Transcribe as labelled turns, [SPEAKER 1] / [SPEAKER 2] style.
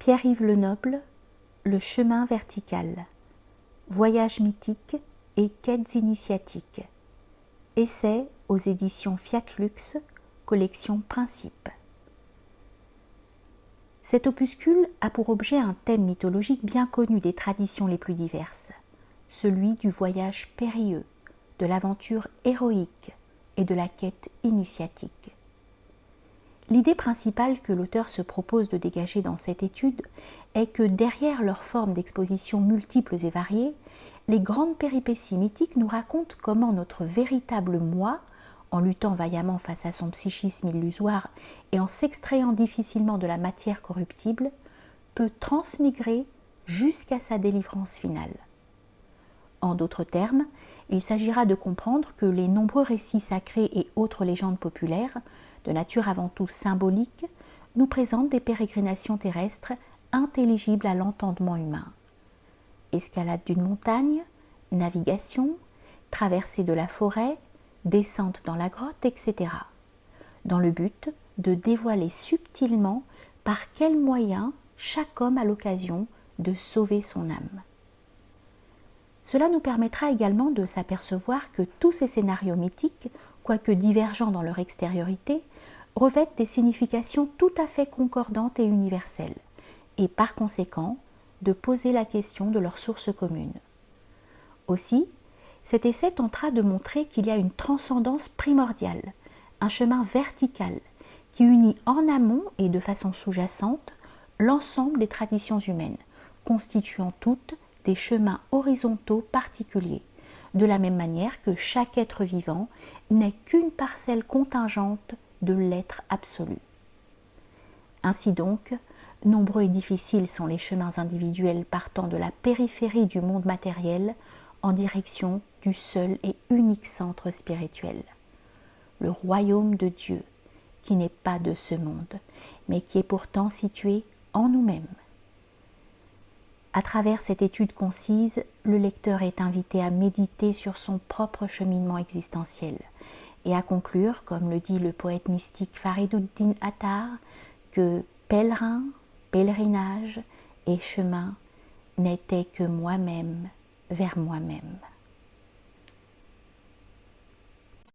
[SPEAKER 1] Pierre-Yves Lenoble, Le chemin vertical. Voyages mythiques et quêtes initiatiques. Essai aux éditions Fiat Lux, collection Principe. Cet opuscule a pour objet un thème mythologique bien connu des traditions les plus diverses, celui du voyage périlleux, de l'aventure héroïque et de la quête initiatique. L'idée principale que l'auteur se propose de dégager dans cette étude est que derrière leurs formes d'exposition multiples et variées, les grandes péripéties mythiques nous racontent comment notre véritable moi, en luttant vaillamment face à son psychisme illusoire et en s'extrayant difficilement de la matière corruptible, peut transmigrer jusqu'à sa délivrance finale. En d'autres termes, il s'agira de comprendre que les nombreux récits sacrés et autres légendes populaires, de nature avant tout symbolique, nous présentent des pérégrinations terrestres intelligibles à l'entendement humain. Escalade d'une montagne, navigation, traversée de la forêt, descente dans la grotte, etc. Dans le but de dévoiler subtilement par quels moyens chaque homme a l'occasion de sauver son âme. Cela nous permettra également de s'apercevoir que tous ces scénarios mythiques, quoique divergents dans leur extériorité, revêtent des significations tout à fait concordantes et universelles, et par conséquent, de poser la question de leur source commune. Aussi, cet essai tentera de montrer qu'il y a une transcendance primordiale, un chemin vertical qui unit en amont et de façon sous-jacente l'ensemble des traditions humaines, constituant toutes des chemins horizontaux particuliers, de la même manière que chaque être vivant n'est qu'une parcelle contingente de l'être absolu. Ainsi donc, nombreux et difficiles sont les chemins individuels partant de la périphérie du monde matériel en direction du seul et unique centre spirituel, le royaume de Dieu, qui n'est pas de ce monde, mais qui est pourtant situé en nous-mêmes. À travers cette étude concise, le lecteur est invité à méditer sur son propre cheminement existentiel et à conclure, comme le dit le poète mystique Fariduddin Attar, que pèlerin, pèlerinage et chemin n'étaient que moi-même vers moi-même.